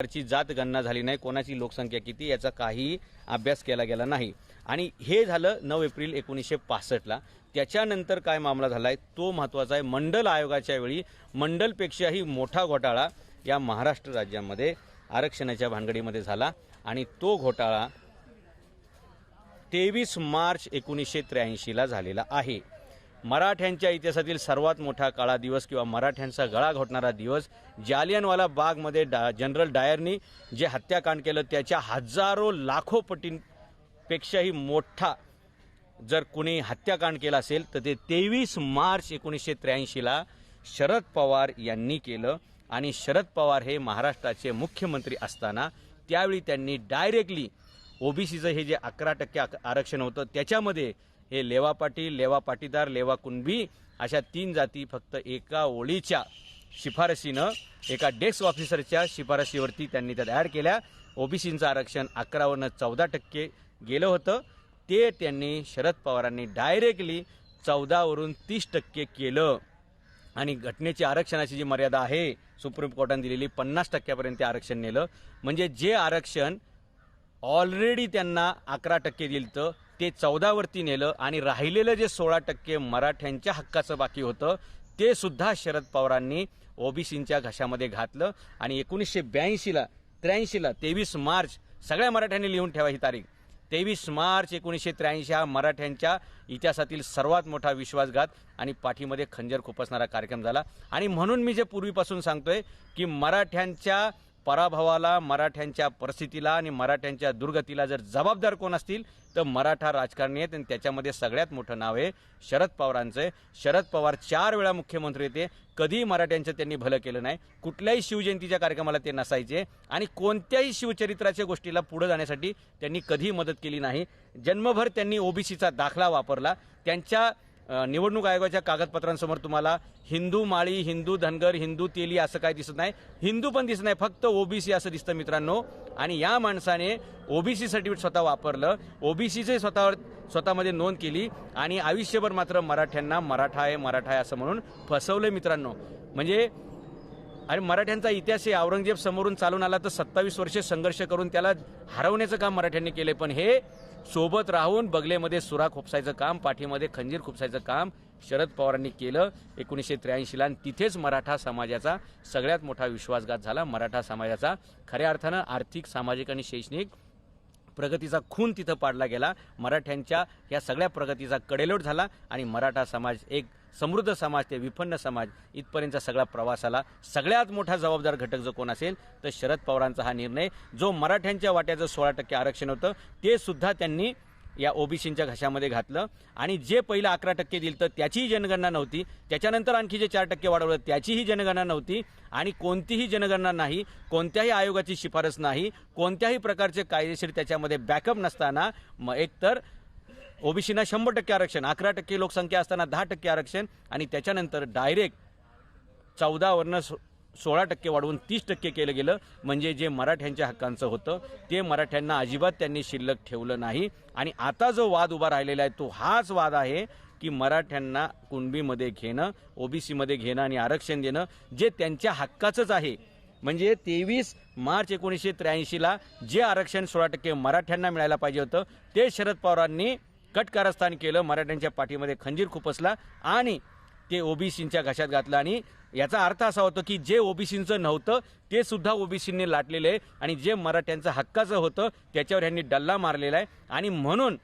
ची जात गणना झाली नाही, कोणाची लोकसंख्या किती याचा काही अभ्यास केला गेला नाही। आणि हे झालं 9 एप्रिल 1965ला। त्याच्यानंतर काय मामला झालाय तो महत्त्वाचा आहे। मंडल आयोगाच्या वेळी मंडलपेक्षाही मोठा घोटाळा या महाराष्ट्र राज्यामध्ये आरक्षणाच्या भानगडीमध्ये झाला आणि तो घोटाळा 23 मार्च 1983ला झालेला आहे। मराठ्यांच्या इतिहासातील सर्वात मोठा काळा दिवस किंवा मराठ्यांचा गळा घोटणारा दिवस, जालियनवाला बागमध्ये जनरल डायरनी जे हत्याकांड केलं त्याच्या हजारो लाखो पटींपेक्षाही मोठा जर कुणी हत्याकांड केला असेल तर ते 23 मार्च 1983ला शरद पवार यांनी केलं। आणि शरद पवार हे महाराष्ट्राचे मुख्यमंत्री असताना त्यावेळी त्यांनी डायरेक्टली ओबीसीचं हे जे 11% आरक्षण होतं त्याच्यामध्ये हे लेवा पाटील, लेवा पाटीदार, लेवा कुणबी अशा 3 जाती फक्त एका ओळीच्या शिफारसीनं एका डेस्क ऑफिसरच्या शिफारसीवरती त्यांनी त्यात ॲड केल्या। ओबीसीचं आरक्षण 11 वरून 14% गेलं होतं, ते त्यांनी शरद पवारांनी डायरेक्टली 14 वरून 30% केलं। आणि घटनेची आरक्षणाची जी मर्यादा आहे सुप्रीम कोर्टाने दिलेली 50% आरक्षण नेलं। म्हणजे जे आरक्षण ऑलरेडी त्यांना 11% दिलं ते 14 वरती नेलं आणि राहिलेलं जे 16% मराठ्यांच्या हक्काचं बाकी होतं ते सुद्धा शरद पवारांनी ओबीसींच्या घशामध्ये घातलं। आणि 1982ला 83ला 23 मार्च सगळ्या मराठ्यांनी लिहून ठेवा ही तारीख, 23 मार्च 1983 हा मराठ्यांच्या इतिहासातील सर्वात मोठा विश्वासघात आणि पाठीमध्ये खंजर खुपसणारा कार्यक्रम झाला। आणि म्हणून मी जे पूर्वीपासून सांगतोय की मराठ्यांच्या पराभवाला, मराठ्यांच्या परिस्थितीला आणि मराठ्यांच्या दुर्गतीला जर जबाबदार कोण असतील तर मराठा राजकारणी आहेत आणि त्याच्यामध्ये सगळ्यात मोठं नाव आहे शरद पवारांचं। शरद पवार 4 वेळा मुख्यमंत्री होते, कधी मराठ्यांचं त्यांनी भलं केलं नाही। कुठल्याही शिवजयंतीच्या कार्यक्रमाला ते नसायचे आणि कोणत्याही शिवचरित्राच्या गोष्टीला पुढे जाण्यासाठी त्यांनी कधी मदत केली नाही। जन्मभर त्यांनी ओबीसीचा दाखला वापरला। त्यांच्या निवडणूक आयोगाच्या कागदपत्रांसमोर तुम्हाला हिंदू माळी, हिंदू धनगर, हिंदू तेली असं काय दिसत नाही, हिंदू पण दिसत नाही, फक्त ओबीसी असं दिसतं मित्रांनो। आणि या माणसाने ओबीसी सर्टिफिकेट स्वतः वापरलं, ओबीसीचे स्वतःमध्ये नोंद केली आणि आयुष्यभर मात्र मराठ्यांना मराठा आहे असं म्हणून फसवलं मित्रांनो। म्हणजे आणि मराठ्यांचा इतिहास हे औरंगजेब समोरून चालून आला तर 27 वर्षे संघर्ष करून त्याला हरवण्याचं काम मराठ्यांनी केले, पण हे सोबत राहून बगलेमध्ये सुरा खुपसायचं काम, पाठीमध्ये खंजीर खुपसायचं काम शरद पवारांनी केलं 1983ला। आणि तिथेच मराठा समाजाचा सगळ्यात मोठा विश्वासघात झाला। मराठा समाजाचा खऱ्या अर्थानं आर्थिक, सामाजिक आणि शैक्षणिक प्रगतीचा खून तिथं पाडला गेला। मराठ्यांच्या या सगळ्या प्रगतीचा कडेलोट झाला आणि मराठा समाज एक समृद्ध समाज ते विपन्न समाज इथपर्यंतचा सगळा प्रवासाला सगळ्यात मोठा जबाबदार घटक जो कोण असेल तर शरद पवारांचा हा निर्णय। जो मराठ्यांच्या वाट्याचं 16% आरक्षण होतं ते सुद्धा त्यांनी या ओबीसींच्या घशामध्ये घातलं आणि जे पहिलं 11% दिलं तर त्याचीही जनगणना नव्हती, त्याच्यानंतर आणखी जे 4% वाढवलं त्याचीही जनगणना नव्हती आणि कोणतीही जनगणना नाही, कोणत्याही आयोगाची शिफारस नाही, कोणत्याही प्रकारचे कायदेशीर त्याच्यामध्ये बॅकअप नसताना एकतर ओबीसीना 100% आरक्षण, 11% लोकसंख्या असताना 10% आरक्षण आणि त्याच्यानंतर डायरेक्ट 14 वरून 16% वाढवून 30% केलं गेलं। म्हणजे जे मराठ्यांच्या हक्कांचं होतं ते मराठ्यांना अजिबात त्यांनी शिल्लक ठेवलं नाही। आणि आता जो वाद उभा राहिलेला आहे तो हाच वाद आहे की मराठ्यांना कुणबीमध्ये घेणं, ओबीसीमध्ये घेणं आणि आरक्षण देणं जे त्यांच्या हक्काचंच आहे। म्हणजे 23 मार्च 1983ला जे आरक्षण 16% मराठ्यांना मिळायला पाहिजे होतं ते शरद पवारांनी कटकारस्थान केलं, मराठ्यांच्या पाठीमध्ये खंजीर खुपसला आणि ते ओबीसींच्या घशात घातलं। आणि याचा अर्थ असा होतो की जे ओबीसींचं नव्हतं ते सुद्धा ओबीसींनी लाटलेलं आहे आणि जे मराठ्यांचं हक्काचं होतं त्याच्यावर यांनी डल्ला मारलेला आहे। आणि म्हणून